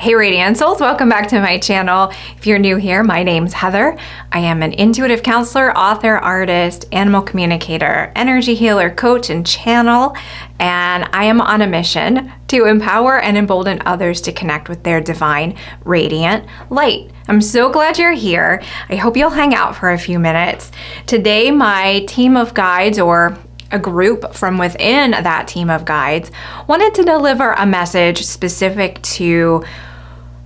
Hey Radiant Souls, welcome back to my channel. If you're new here, my name's Heather. I am an intuitive counselor, author, artist, animal communicator, energy healer, coach, and channel, and I am on a mission to empower and embolden others to connect with their divine, radiant light. I'm so glad you're here. I hope you'll hang out for a few minutes. Today, my team of guides, or a group from within that team of guides, wanted to deliver a message specific to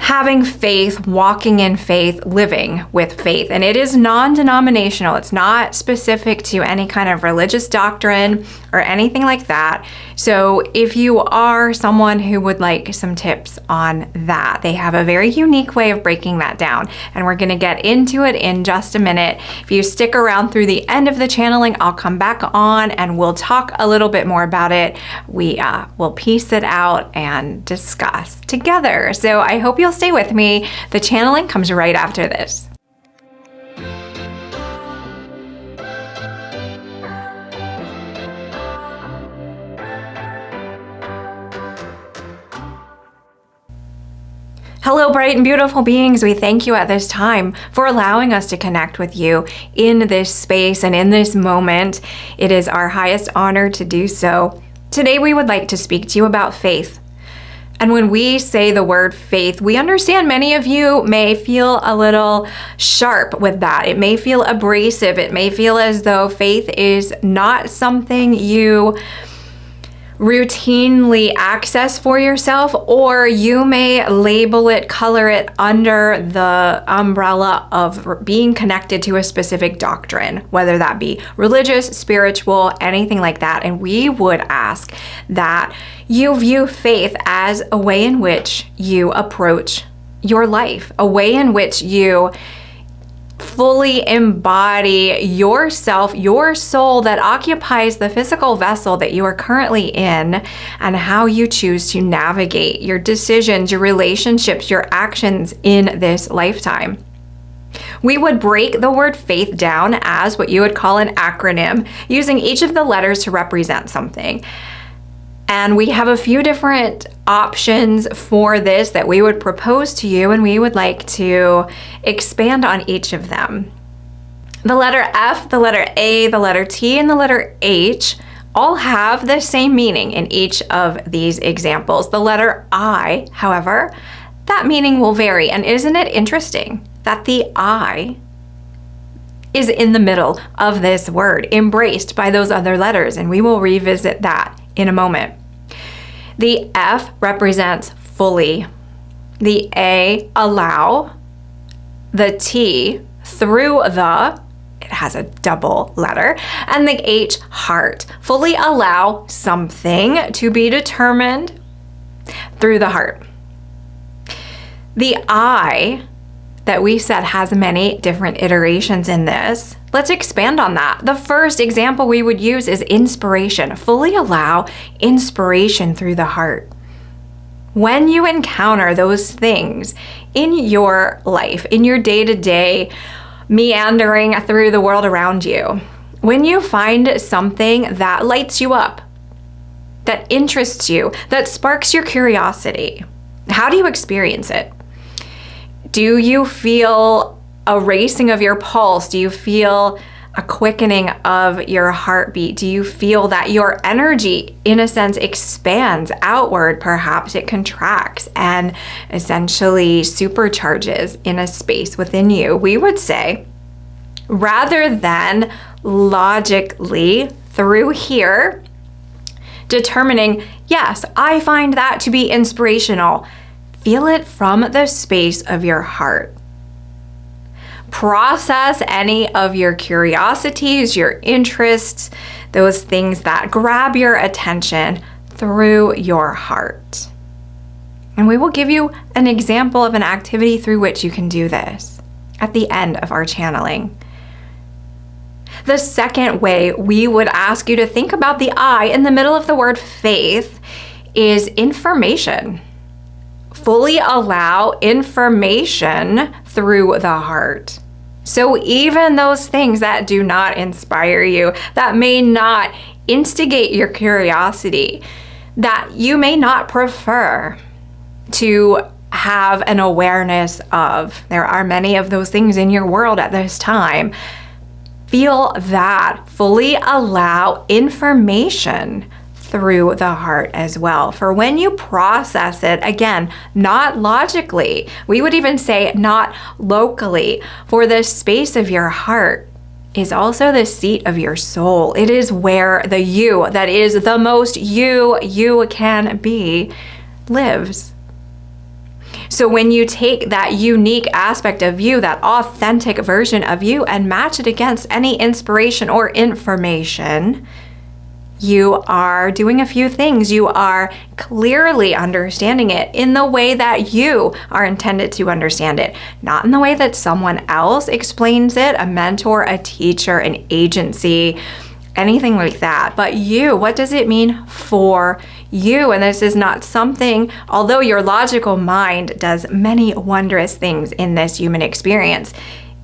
having faith, walking in faith, living with faith. And it is non-denominational. It's not specific to any kind of religious doctrine or anything like that. So if you are someone who would like some tips on that, they have a very unique way of breaking that down. And we're going to get into it in just a minute. If you stick around through the end of the channeling, I'll come back on and we'll talk a little bit more about it. We will piece it out and discuss together. So I hope you'll stay with me. The channeling comes right after this. Hello, bright and beautiful beings. We thank you at this time for allowing us to connect with you in this space and in this moment. It is our highest honor to do so. Today, we would like to speak to you about faith. And when we say the word faith, we understand many of you may feel a little sharp with that. It may feel abrasive. It may feel as though faith is not something you routinely access for yourself, or you may label it, color it under the umbrella of being connected to a specific doctrine, whether that be religious, spiritual, anything like that. And we would ask that you view faith as a way in which you approach your life, a way in which you fully embody yourself, your soul that occupies the physical vessel that you are currently in, and how you choose to navigate your decisions, your relationships, your actions in this lifetime. We would break the word faith down as what you would call an acronym, using each of the letters to represent something. And we have a few different options for this that we would propose to you, and we would like to expand on each of them. The letter F, the letter A, the letter T, and the letter H all have the same meaning in each of these examples. The letter I, however, that meaning will vary. And isn't it interesting that the I is in the middle of this word, embraced by those other letters? And we will revisit that in a moment. The F represents fully, the A, allow, the T, through the, it has a double letter, and the H, heart, fully allow something to be determined through the heart. The I that we said has many different iterations in this. Let's expand on that. The first example we would use is inspiration. Fully allow inspiration through the heart. When you encounter those things in your life, in your day-to-day meandering through the world around you, when you find something that lights you up, that interests you, that sparks your curiosity, how do you experience it? Do you feel a racing of your pulse? Do you feel a quickening of your heartbeat? Do you feel that your energy, in a sense, expands outward? Perhaps it contracts and essentially supercharges in a space within you. We would say, rather than logically through here determining, yes, I find that to be inspirational, feel it from the space of your heart. Process any of your curiosities, your interests, those things that grab your attention through your heart. And we will give you an example of an activity through which you can do this at the end of our channeling. The second way we would ask you to think about the I in the middle of the word faith is information. Fully allow information through the heart. So even those things that do not inspire you, that may not instigate your curiosity, that you may not prefer to have an awareness of. There are many of those things in your world at this time. Feel that. Fully allow information through the heart as well. For when you process it, again, not logically, we would even say not locally, for the space of your heart is also the seat of your soul. It is where the you, that is the most you can be, lives. So when you take that unique aspect of you, that authentic version of you, and match it against any inspiration or information, you are doing a few things. You are clearly understanding it in the way that you are intended to understand it, not in the way that someone else explains it, a mentor, a teacher, an agency, anything like that. But you, what does it mean for you? And this is not something, although your logical mind does many wondrous things in this human experience,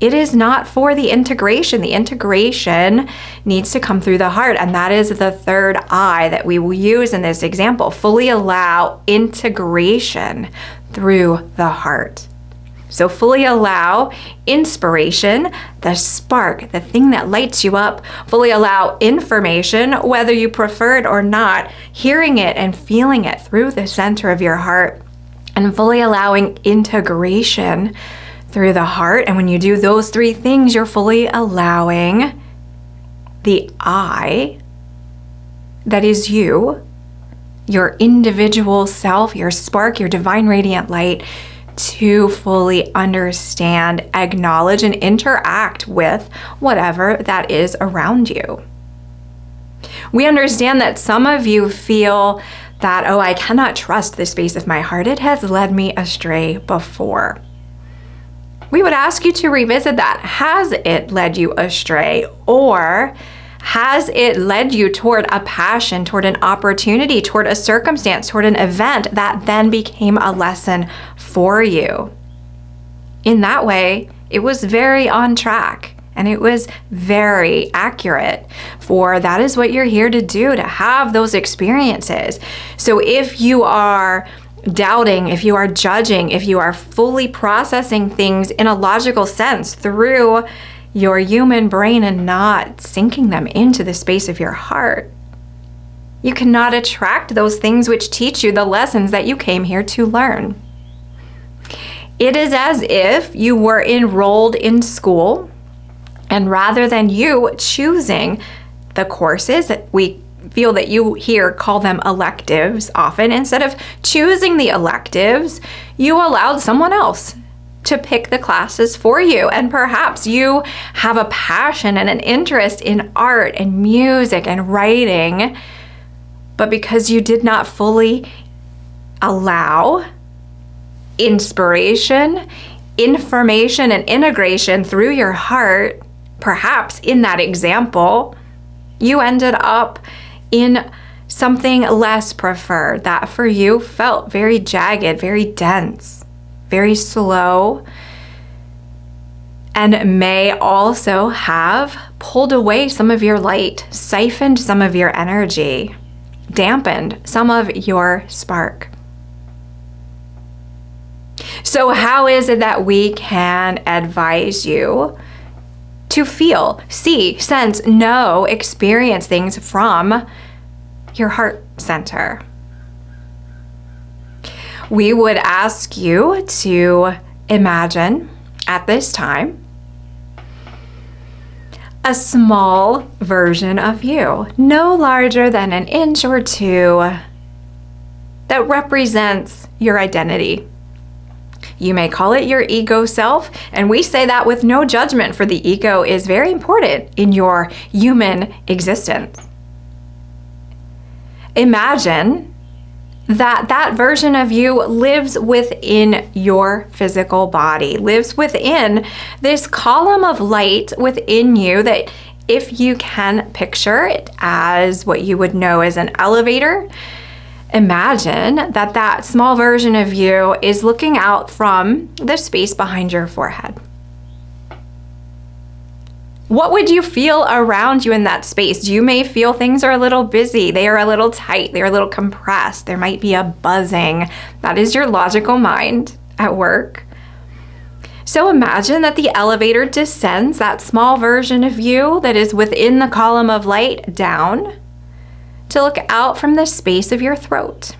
it is not for the integration. The integration needs to come through the heart, and that is the third eye that we will use in this example. Fully allow integration through the heart. So fully allow inspiration, the spark, the thing that lights you up. Fully allow information, whether you prefer it or not, hearing it and feeling it through the center of your heart. And fully allowing integration through the heart. And when you do those three things, you're fully allowing the I that is you, your individual self, your spark, your divine radiant light, to fully understand, acknowledge, and interact with whatever that is around you. We understand that some of you feel that, oh, I cannot trust the space of my heart. It has led me astray before. We would ask you to revisit that. Has it led you astray, or has it led you toward a passion, toward an opportunity, toward a circumstance, toward an event that then became a lesson for you? In that way, it was very on track and it was very accurate, for that is what you're here to do, to have those experiences. So if you are doubting, if you are judging, if you are fully processing things in a logical sense through your human brain and not sinking them into the space of your heart, you cannot attract those things which teach you the lessons that you came here to learn. It is as if you were enrolled in school, and rather than you choosing the courses that we feel that you here call them electives often, instead of choosing the electives, you allowed someone else to pick the classes for you. And perhaps you have a passion and an interest in art and music and writing, but because you did not fully allow inspiration, information, and integration through your heart, perhaps in that example, you ended up in something less preferred that for you felt very jagged, very dense, very slow, and may also have pulled away some of your light, siphoned some of your energy, dampened some of your spark. So how is it that we can advise you to feel, see, sense, know, experience things from your heart center? We would ask you to imagine at this time a small version of you, no larger than an inch or two, that represents your identity. You may call it your ego self, and we say that with no judgment, for the ego is very important in your human existence. Imagine that that version of you lives within your physical body, lives within this column of light within you, that if you can picture it as what you would know as an elevator, imagine that that small version of you is looking out from the space behind your forehead. What would you feel around you in that space? You may feel things are a little busy, they are a little tight, they're a little compressed, there might be a buzzing. That is your logical mind at work. So imagine that the elevator descends that small version of you that is within the column of light down to look out from the space of your throat.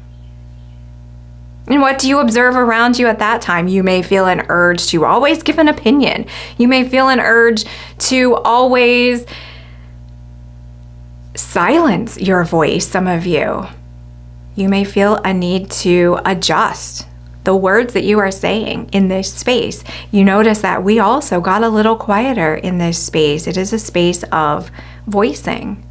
And what do you observe around you at that time? You may feel an urge to always give an opinion. You may feel an urge to always silence your voice, some of you. You may feel a need to adjust the words that you are saying in this space. You notice that we also got a little quieter in this space. It is a space of voicing.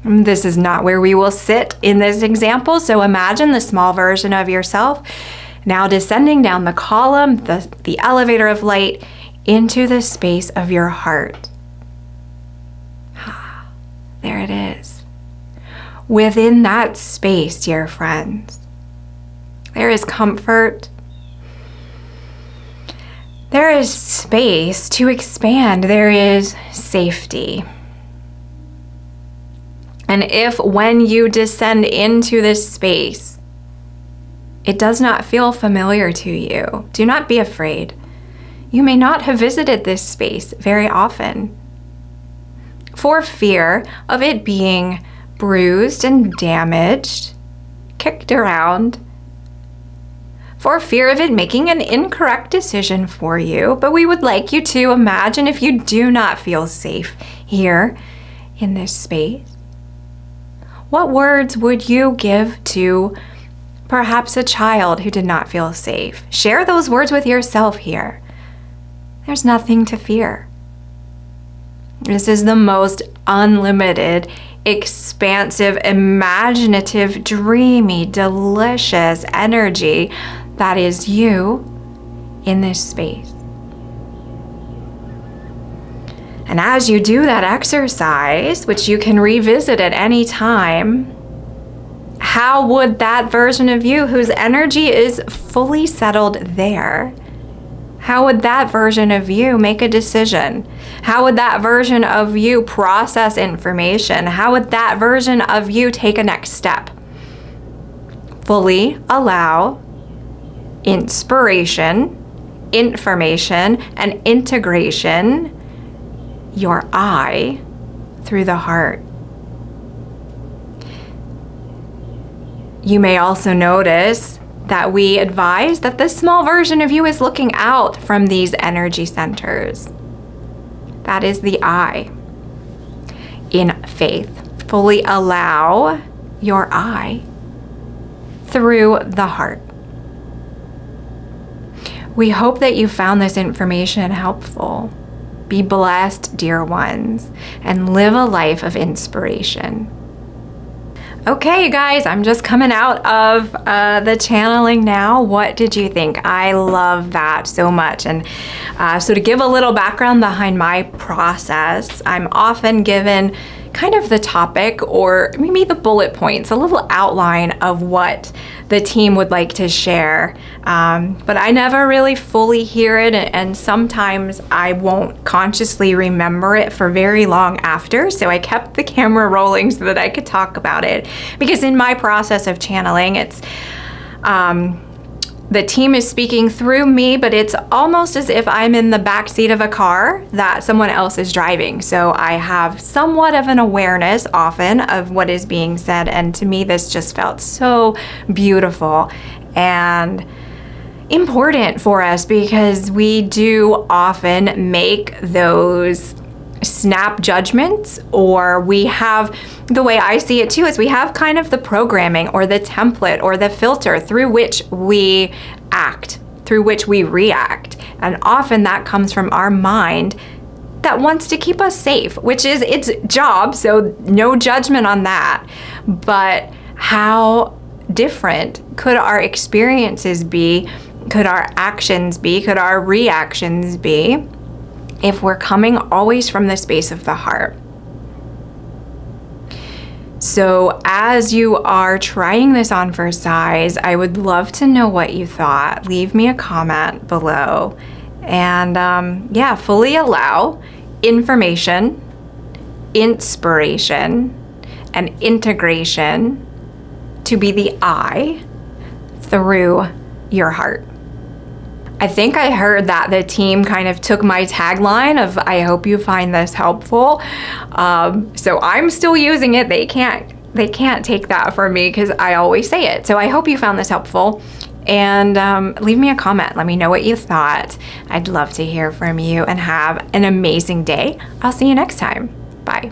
This is not where we will sit in this example, so imagine the small version of yourself now descending down the column, the elevator of light, into the space of your heart. There it is. Within that space, dear friends, there is comfort. There is space to expand. There is safety. And if when you descend into this space, it does not feel familiar to you, do not be afraid. You may not have visited this space very often for fear of it being bruised and damaged, kicked around, for fear of it making an incorrect decision for you. But we would like you to imagine if you do not feel safe here in this space, what words would you give to perhaps a child who did not feel safe? Share those words with yourself here. There's nothing to fear. This is the most unlimited, expansive, imaginative, dreamy, delicious energy that is you in this space. And as you do that exercise, which you can revisit at any time, how would that version of you whose energy is fully settled there, how would that version of you make a decision? How would that version of you process information? How would that version of you take a next step? Fully allow inspiration, information, and integration, your I, through the heart. You may also notice that we advise that this small version of you is looking out from these energy centers. That is the I. In faith, fully allow your I through the heart. We hope that you found this information helpful. Be blessed, dear ones, and live a life of inspiration. Okay, you guys, I'm just coming out of the channeling now. What did you think? I love that so much. And so to give a little background behind my process, I'm often given kind of the topic or maybe the bullet points, a little outline of what the team would like to share. But I never really fully hear it, and sometimes I won't consciously remember it for very long after. So I kept the camera rolling so that I could talk about it, because in my process of channeling, it's the team is speaking through me, but it's almost as if I'm in the back seat of a car that someone else is driving. So I have somewhat of an awareness often of what is being said. And to me, this just felt so beautiful and important for us, because we do often make those snap judgments, or we have, the way I see it too, is we have kind of the programming or the template or the filter through which we act, through which we react. And often that comes from our mind that wants to keep us safe, which is its job, so no judgment on that. But how different could our experiences be? Could our actions be? Could our reactions be if we're coming always from the space of the heart? So as you are trying this on for size, I would love to know what you thought. Leave me a comment below. And fully allow information, inspiration, and integration to be the I through your heart. I think I heard that the team kind of took my tagline of, I hope you find this helpful. So I'm still using it. They can't take that from me because I always say it. So I hope you found this helpful. And leave me a comment. Let me know what you thought. I'd love to hear from you, and have an amazing day. I'll see you next time. Bye.